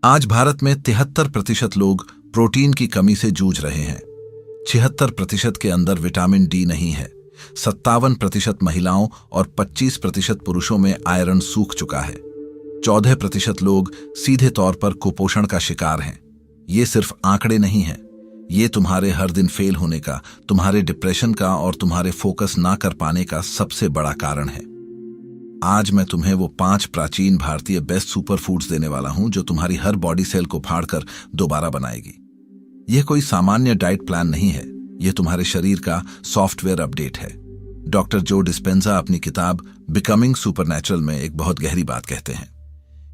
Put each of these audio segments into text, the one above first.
आज भारत में 73% लोग प्रोटीन की कमी से जूझ रहे हैं। 76% के अंदर विटामिन डी नहीं है। 57% महिलाओं और 25% पुरुषों में आयरन सूख चुका है। 14% लोग सीधे तौर पर कुपोषण का शिकार हैं। ये सिर्फ आंकड़े नहीं हैं, ये तुम्हारे हर दिन फेल होने का, तुम्हारे डिप्रेशन का और तुम्हारे फोकस ना कर पाने का सबसे बड़ा कारण है। आज मैं तुम्हें वो 5 प्राचीन भारतीय बेस्ट सुपर फूड्स देने वाला हूं जो तुम्हारी हर बॉडी सेल को फाड़कर दोबारा बनाएगी। यह कोई सामान्य डाइट प्लान नहीं है, यह तुम्हारे शरीर का सॉफ्टवेयर अपडेट है। डॉक्टर जो डिस्पेंजा अपनी किताब बिकमिंग सुपरनैचुरल में एक बहुत गहरी बात कहते हैं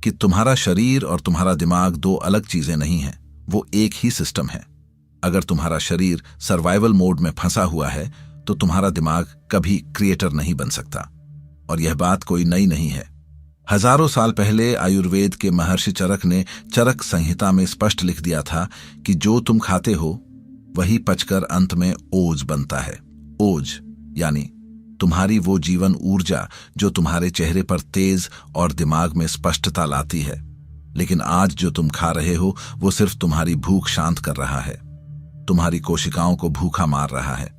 कि तुम्हारा शरीर और तुम्हारा दिमाग 2 अलग चीजें नहीं हैं, वो एक ही सिस्टम है। अगर तुम्हारा शरीर सर्वाइवल मोड में फंसा हुआ है तो तुम्हारा दिमाग कभी क्रिएटर नहीं बन सकता। और यह बात कोई नई नहीं है। हजारों साल पहले आयुर्वेद के महर्षि चरक ने चरक संहिता में स्पष्ट लिख दिया था कि जो तुम खाते हो वही पचकर अंत में ओज बनता है। ओज यानी तुम्हारी वो जीवन ऊर्जा जो तुम्हारे चेहरे पर तेज और दिमाग में स्पष्टता लाती है। लेकिन आज जो तुम खा रहे हो वो सिर्फ तुम्हारी भूख शांत कर रहा है, तुम्हारी कोशिकाओं को भूखा मार रहा है।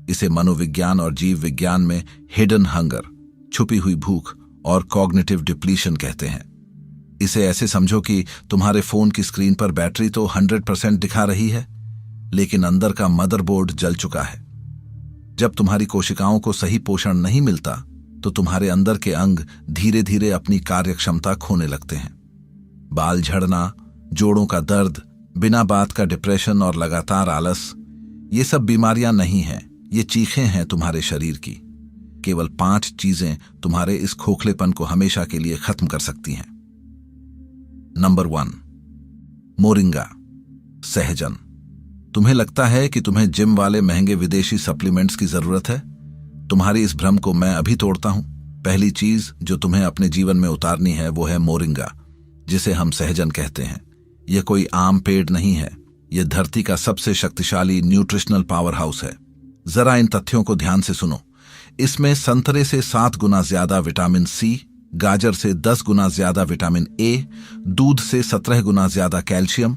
इसे मनोविज्ञान और जीव विज्ञान में हिडन हंगर, छुपी हुई भूख और कॉग्निटिव डिप्लीशन कहते हैं। इसे ऐसे समझो कि तुम्हारे फोन की स्क्रीन पर बैटरी तो 100% दिखा रही है, लेकिन अंदर का मदरबोर्ड जल चुका है। जब तुम्हारी कोशिकाओं को सही पोषण नहीं मिलता तो तुम्हारे अंदर के अंग धीरे धीरे अपनी कार्यक्षमता खोने लगते हैं। बाल झड़ना, जोड़ों का दर्द, बिना बात का डिप्रेशन और लगातार आलस, ये सब बीमारियां नहीं हैं, ये चीखें हैं तुम्हारे शरीर की। केवल 5 चीजें तुम्हारे इस खोखलेपन को हमेशा के लिए खत्म कर सकती हैं। नंबर 1, मोरिंगा, सहजन। तुम्हें लगता है कि तुम्हें जिम वाले महंगे विदेशी सप्लीमेंट्स की जरूरत है? तुम्हारी इस भ्रम को मैं अभी तोड़ता हूं। पहली चीज जो तुम्हें अपने जीवन में उतारनी है वो है मोरिंगा, जिसे हम सहजन कहते हैं। यह कोई आम पेड़ नहीं है, यह धरती का सबसे शक्तिशाली न्यूट्रिशनल पावर हाउस है। जरा इन तथ्यों को ध्यान से सुनो। इसमें संतरे से 7 गुना ज्यादा विटामिन सी, गाजर से 10 गुना ज्यादा विटामिन ए, दूध से 17 गुना ज्यादा कैल्शियम,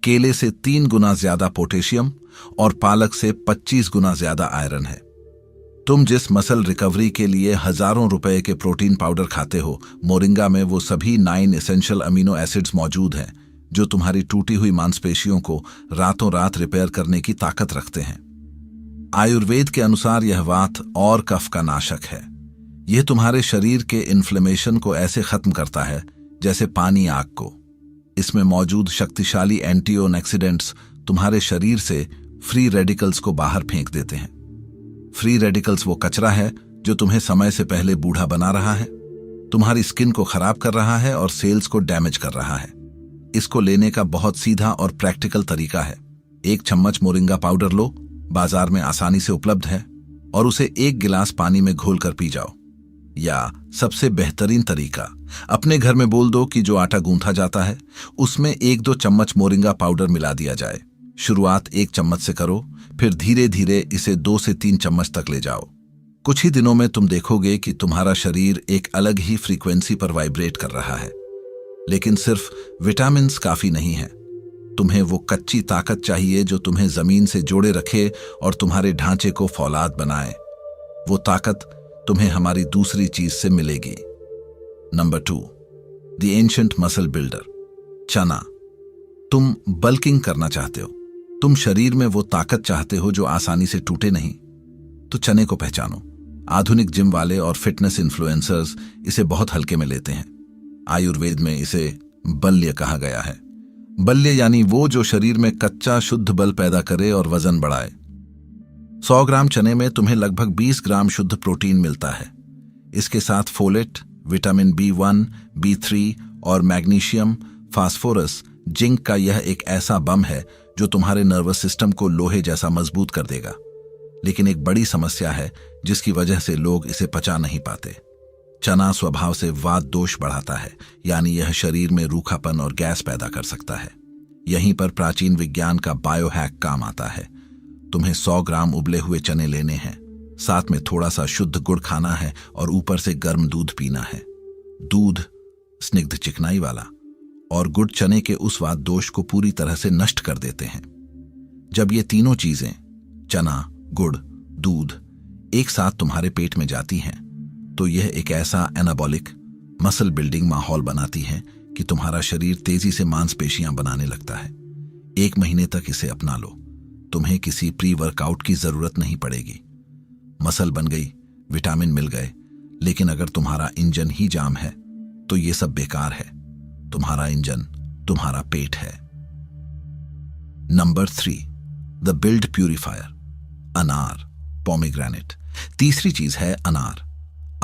केले से 3 गुना ज्यादा पोटेशियम और पालक से 25 गुना ज्यादा आयरन है। तुम जिस मसल रिकवरी के लिए हजारों रुपए के प्रोटीन पाउडर खाते हो, मोरिंगा में वो सभी 9 एसेंशियल अमीनो एसिड्स मौजूद हैं जो तुम्हारी टूटी हुई मांसपेशियों को रातों रात रिपेयर करने की ताकत रखते हैं। आयुर्वेद के अनुसार यह वात और कफ का नाशक है। यह तुम्हारे शरीर के इन्फ्लेमेशन को ऐसे खत्म करता है जैसे पानी आग को। इसमें मौजूद शक्तिशाली एंटीऑक्सीडेंट्स तुम्हारे शरीर से फ्री रेडिकल्स को बाहर फेंक देते हैं। फ्री रेडिकल्स वो कचरा है जो तुम्हें समय से पहले बूढ़ा बना रहा है, तुम्हारी स्किन को खराब कर रहा है और सेल्स को डैमेज कर रहा है। इसको लेने का बहुत सीधा और प्रैक्टिकल तरीका है। 1 चम्मच मोरिंगा पाउडर लो, बाजार में आसानी से उपलब्ध है, और उसे 1 गिलास पानी में घोलकर पी जाओ। या सबसे बेहतरीन तरीका, अपने घर में बोल दो कि जो आटा गूंथा जाता है उसमें 1-2 चम्मच मोरिंगा पाउडर मिला दिया जाए। शुरुआत 1 चम्मच से करो, फिर धीरे धीरे इसे 2 से 3 चम्मच तक ले जाओ। कुछ ही दिनों में तुम देखोगे कि तुम्हारा शरीर एक अलग ही फ्रीक्वेंसी पर वाइब्रेट कर रहा है। लेकिन सिर्फ विटामिन काफी नहीं है, तुम्हें वो कच्ची ताकत चाहिए जो तुम्हें जमीन से जोड़े रखे और तुम्हारे ढांचे को फौलाद बनाए। वो ताकत तुम्हें हमारी दूसरी चीज से मिलेगी। Number 2, the ancient muscle builder, चना। तुम बल्किंग करना चाहते हो, तुम शरीर में वो ताकत चाहते हो जो आसानी से टूटे नहीं, तो चने को पहचानो। आधुनिक जिम वाले और फिटनेस इन्फ्लुएंसर्स इसे बहुत हल्के में लेते हैं। आयुर्वेद में इसे बल्य कहा गया है। बल्य यानी वो जो शरीर में कच्चा शुद्ध बल पैदा करे और वजन बढ़ाए। 100 ग्राम चने में तुम्हें लगभग 20 ग्राम शुद्ध प्रोटीन मिलता है। इसके साथ फोलेट, विटामिन B1, B3 और मैग्नीशियम, फास्फोरस, जिंक का यह एक ऐसा बम है जो तुम्हारे नर्वस सिस्टम को लोहे जैसा मजबूत कर देगा। लेकिन एक बड़ी समस्या है जिसकी वजह से लोग इसे पचा नहीं पाते। चना स्वभाव से वात दोष बढ़ाता है, यानी यह शरीर में रूखापन और गैस पैदा कर सकता है। यहीं पर प्राचीन विज्ञान का बायोहैक काम आता है। तुम्हें 100 ग्राम उबले हुए चने लेने हैं, साथ में थोड़ा सा शुद्ध गुड़ खाना है और ऊपर से गर्म दूध पीना है। दूध स्निग्ध चिकनाई वाला और गुड़ चने के उस स्वाद दोष को पूरी तरह से नष्ट कर देते हैं। जब ये तीनों चीजें, चना, गुड़, दूध, एक साथ तुम्हारे पेट में जाती हैं, तो यह एक ऐसा एनाबॉलिक मसल बिल्डिंग माहौल बनाती है कि तुम्हारा शरीर तेजी से मांसपेशियां बनाने लगता है। 1 महीने तक इसे अपना लो, तुम्हें किसी प्री वर्कआउट की जरूरत नहीं पड़ेगी। मसल बन गई, विटामिन मिल गए, लेकिन अगर तुम्हारा इंजन ही जाम है तो ये सब बेकार है। तुम्हारा इंजन तुम्हारा पेट है। नंबर 3, द बिल्ड प्यूरिफायर, अनार, पोमीग्रेनेट। तीसरी चीज है अनार।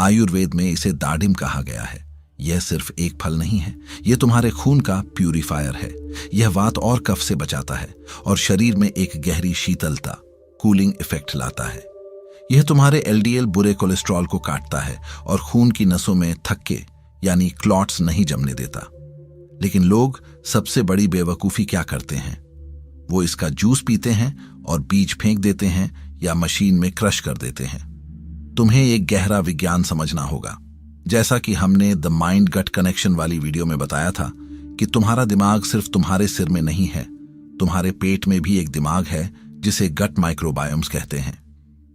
आयुर्वेद में इसे दाडिम कहा गया है। यह सिर्फ एक फल नहीं है, यह तुम्हारे खून का प्यूरिफायर है। यह वात और कफ से बचाता है और शरीर में एक गहरी शीतलता, कूलिंग इफेक्ट लाता है। यह तुम्हारे एलडीएल बुरे कोलेस्ट्रॉल को काटता है और खून की नसों में थक्के यानी क्लॉट्स नहीं जमने देता। लेकिन लोग सबसे बड़ी बेवकूफी क्या करते हैं? वो इसका जूस पीते हैं और बीज फेंक देते हैं या मशीन में क्रश कर देते हैं। तुम्हें एक गहरा विज्ञान समझना होगा। जैसा कि हमने द माइंड गट कनेक्शन वाली वीडियो में बताया था कि तुम्हारा दिमाग सिर्फ तुम्हारे सिर में नहीं है, तुम्हारे पेट में भी एक दिमाग है जिसे गट माइक्रोबायोम्स कहते हैं।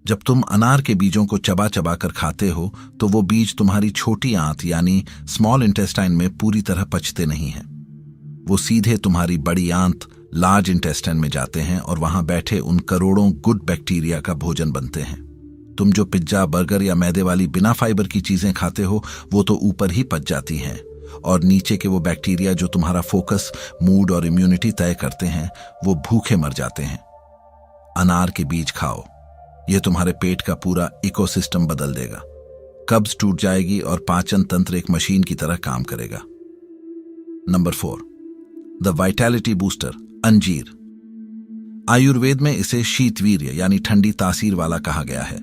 जब तुम अनार के बीजों को चबा चबा कर खाते हो तो वो बीज तुम्हारी छोटी आंत यानी स्मॉल इंटेस्टाइन में पूरी तरह पचते नहीं हैं। वो सीधे तुम्हारी बड़ी आंत लार्ज इंटेस्टाइन में जाते हैं और वहां बैठे उन करोड़ों गुड बैक्टीरिया का भोजन बनते हैं। तुम जो पिज्जा, बर्गर या मैदे वाली बिना फाइबर की चीजें खाते हो वो तो ऊपर ही पच जाती हैं और नीचे के वो बैक्टीरिया जो तुम्हारा फोकस, मूड और इम्यूनिटी तय करते हैं वो भूखे मर जाते हैं। अनार के बीज खाओ, यह तुम्हारे पेट का पूरा इकोसिस्टम बदल देगा। कब्ज टूट जाएगी और पाचन तंत्र एक मशीन की तरह काम करेगा। नंबर 4, द वाइटैलिटी बूस्टर, अंजीर। आयुर्वेद में इसे शीतवीर्य यानी ठंडी तासीर वाला कहा गया है।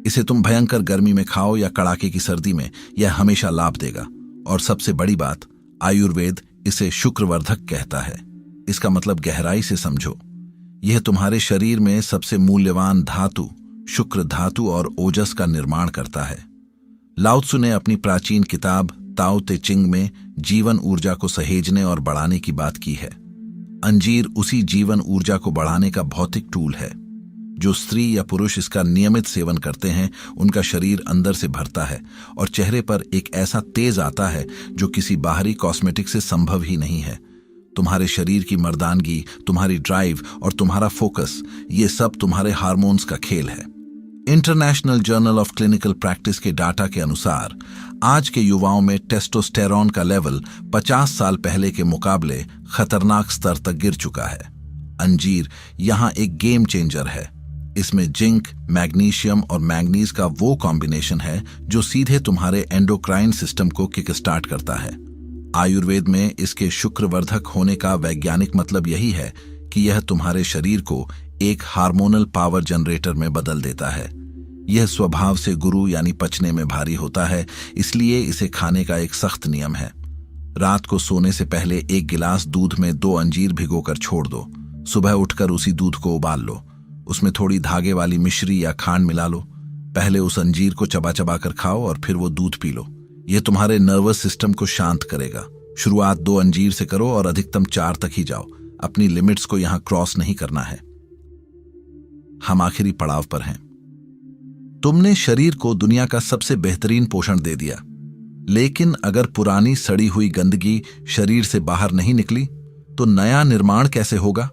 इसे तुम भयंकर गर्मी में खाओ या कड़ाके की सर्दी में, यह हमेशा लाभ देगा। और सबसे बड़ी बात, आयुर्वेद इसे शुक्रवर्धक कहता है। इसका मतलब गहराई से समझो, यह तुम्हारे शरीर में सबसे मूल्यवान धातु शुक्र धातु और ओजस का निर्माण करता है। लाओ त्सु ने अपनी प्राचीन किताब ताओ ते चिंग में जीवन ऊर्जा को सहेजने और बढ़ाने की बात की है। अंजीर उसी जीवन ऊर्जा को बढ़ाने का भौतिक टूल है। जो स्त्री या पुरुष इसका नियमित सेवन करते हैं उनका शरीर अंदर से भरता है और चेहरे पर एक ऐसा तेज आता है जो किसी बाहरी कॉस्मेटिक से संभव ही नहीं है। तुम्हारे शरीर की मर्दानगी, तुम्हारी ड्राइव और तुम्हारा फोकस, ये सब तुम्हारे हार्मोन्स का खेल है। International journal of clinical practice के डाटा के अनुसार आज के युवाओं में टेस्टोस्टेरॉन का लेवल 50 साल पहले के मुकाबले खतरनाक स्तर तक गिर चुका है। अंजीर यहाँ एक गेम चेंजर है। इसमें जिंक, मैग्नीशियम और मैंगनीज का वो कॉम्बिनेशन है जो सीधे तुम्हारे एंडोक्राइन सिस्टम को किक स्टार्ट करता है। आयुर्वेद में इसके शुक्रवर्धक होने का वैज्ञानिक मतलब यही है कि यह तुम्हारे शरीर को एक हार्मोनल पावर जनरेटर में बदल देता है। यह स्वभाव से गुरु यानी पचने में भारी होता है, इसलिए इसे खाने का एक सख्त नियम है। रात को सोने से पहले 1 गिलास दूध में 2 अंजीर भिगोकर छोड़ दो। सुबह उठकर उसी दूध को उबाल लो, उसमें थोड़ी धागे वाली मिश्री या खांड मिला लो। पहले उस अंजीर को चबा चबा कर खाओ और फिर वो दूध पी लो। यह तुम्हारे नर्वस सिस्टम को शांत करेगा। शुरुआत 2 अंजीर से करो और अधिकतम 4 तक ही जाओ। अपनी लिमिट्स को यहां क्रॉस नहीं करना है। हम आखिरी पड़ाव पर हैं। तुमने शरीर को दुनिया का सबसे बेहतरीन पोषण दे दिया, लेकिन अगर पुरानी सड़ी हुई गंदगी शरीर से बाहर नहीं निकली तो नया निर्माण कैसे होगा?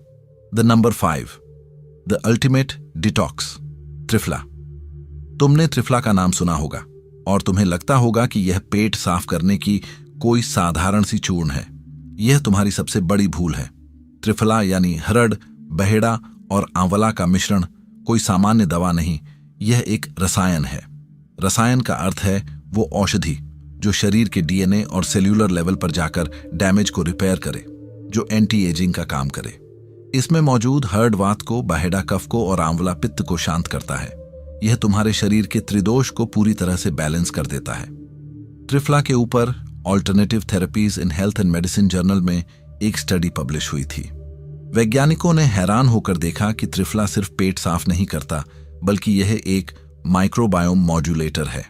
The number 5, the ultimate detox, triphala. तुमने त्रिफला का नाम सुना होगा और तुम्हें लगता होगा कि यह पेट साफ करने की कोई साधारण सी चूर्ण है। यह तुम्हारी सबसे बड़ी भूल है। त्रिफला यानी हरड़, बहेड़ा और आंवला का मिश्रण कोई सामान्य दवा नहीं, यह एक रसायन है। रसायन का अर्थ है वो औषधि जो शरीर के डीएनए और सेल्यूलर लेवल पर जाकर डैमेज को रिपेयर करे, जो एंटी एजिंग का काम करे। इसमें मौजूद हर्ड वात को, बहेड़ा कफ को और आंवला पित्त को शांत करता है। यह तुम्हारे शरीर के त्रिदोष को पूरी तरह से बैलेंस कर देता है। त्रिफला के ऊपर alternative therapies in health and medicine journal में एक स्टडी पब्लिश हुई थी। वैज्ञानिकों ने हैरान होकर देखा कि त्रिफला सिर्फ पेट साफ नहीं करता, बल्कि यह एक माइक्रोबायोम मॉड्यूलेटर है।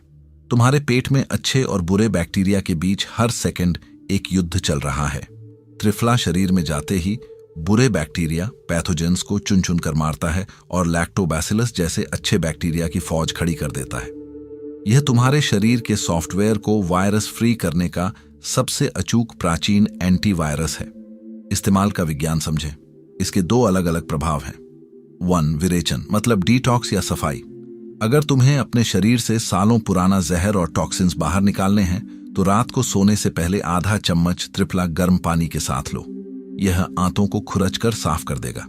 तुम्हारे पेट में अच्छे और बुरे बैक्टीरिया के बीच हर सेकंड एक युद्ध चल रहा है। त्रिफला शरीर में जाते ही बुरे बैक्टीरिया पैथोजेंस को चुन चुन कर मारता है और लैक्टोबैसिलस जैसे अच्छे बैक्टीरिया की फौज खड़ी कर देता है। यह तुम्हारे शरीर के सॉफ्टवेयर को वायरस फ्री करने का सबसे अचूक प्राचीन एंटीवायरस है। इस्तेमाल का विज्ञान समझें। इसके दो अलग अलग प्रभाव हैं। 1. विरेचन मतलब डिटॉक्स या सफाई। अगर तुम्हें अपने शरीर से सालों पुराना जहर और टॉक्सिन्स बाहर निकालने हैं तो रात को सोने से पहले आधा चम्मच त्रिफला गर्म पानी के साथ लो। यह आंतों को खुरच कर साफ कर देगा।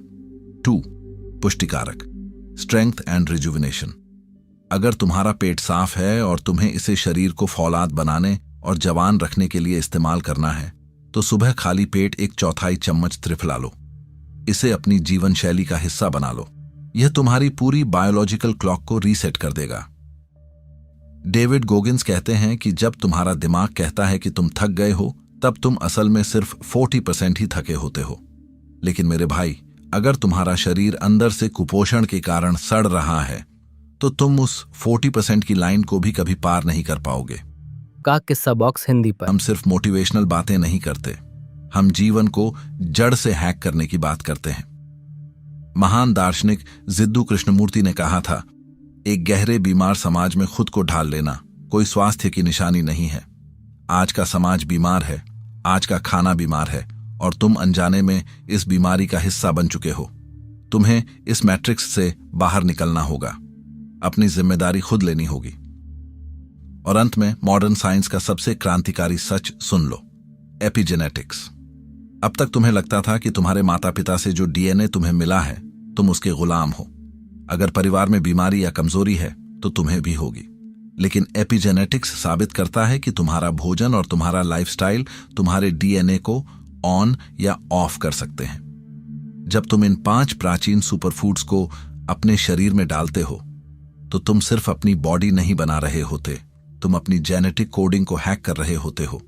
2. पुष्टिकारक स्ट्रेंथ एंड रिजुविनेशन। अगर तुम्हारा पेट साफ है और तुम्हें इसे शरीर को फौलाद बनाने और जवान रखने के लिए इस्तेमाल करना है तो सुबह खाली पेट 1/4 चम्मच त्रिफला लो। इसे अपनी जीवन शैली का हिस्सा बना लो। यह तुम्हारी पूरी बायोलॉजिकल क्लॉक को रीसेट कर देगा। डेविड गोगिंस कहते हैं कि जब तुम्हारा दिमाग कहता है कि तुम थक गए हो तब तुम असल में सिर्फ 40% ही थके होते हो। लेकिन मेरे भाई, अगर तुम्हारा शरीर अंदर से कुपोषण के कारण सड़ रहा है तो तुम उस 40% की लाइन को भी कभी पार नहीं कर पाओगे। का किस्सा बॉक्स हिंदी पर। हम सिर्फ मोटिवेशनल बातें नहीं करते, हम जीवन को जड़ से हैक करने की बात करते हैं। महान दार्शनिक जिद्दू कृष्णमूर्ति ने कहा था, एक गहरे बीमार समाज में खुद को ढाल लेना कोई स्वास्थ्य की निशानी नहीं है। आज का समाज बीमार है, आज का खाना बीमार है और तुम अनजाने में इस बीमारी का हिस्सा बन चुके हो। तुम्हें इस मैट्रिक्स से बाहर निकलना होगा, अपनी जिम्मेदारी खुद लेनी होगी। और अंत में मॉडर्न साइंस का सबसे क्रांतिकारी सच सुन लो, एपिजेनेटिक्स। अब तक तुम्हें लगता था कि तुम्हारे माता पिता से जो डीएनए तुम्हें मिला है तुम उसके गुलाम हो। अगर परिवार में बीमारी या कमजोरी है तो तुम्हें भी होगी। लेकिन एपिजेनेटिक्स साबित करता है कि तुम्हारा भोजन और तुम्हारा लाइफस्टाइल तुम्हारे डीएनए को ऑन या ऑफ कर सकते हैं। जब तुम इन 5 प्राचीन सुपरफूड्स को अपने शरीर में डालते हो तो तुम सिर्फ अपनी बॉडी नहीं बना रहे होते, तुम अपनी जेनेटिक कोडिंग को हैक कर रहे होते हो।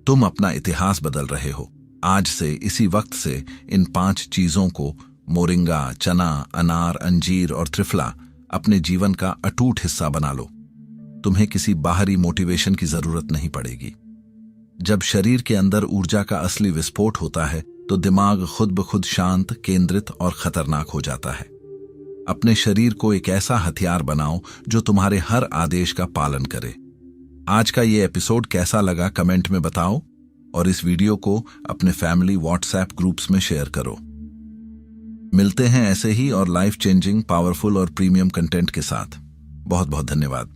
तुम अपना इतिहास बदल रहे हो। आज से इसी वक्त से इन 5 चीजों को, मोरिंगा, चना, अनार, अंजीर और त्रिफला, अपने जीवन का अटूट हिस्सा बना लो। तुम्हें किसी बाहरी मोटिवेशन की जरूरत नहीं पड़ेगी। जब शरीर के अंदर ऊर्जा का असली विस्फोट होता है तो दिमाग खुद ब खुद शांत, केंद्रित और खतरनाक हो जाता है। अपने शरीर को एक ऐसा हथियार बनाओ जो तुम्हारे हर आदेश का पालन करे। आज का ये एपिसोड कैसा लगा कमेंट में बताओ और इस वीडियो को अपने फैमिली व्हाट्सएप ग्रुप्स में शेयर करो। मिलते हैं ऐसे ही और लाइफ चेंजिंग, पावरफुल और प्रीमियम कंटेंट के साथ। बहुत बहुत धन्यवाद।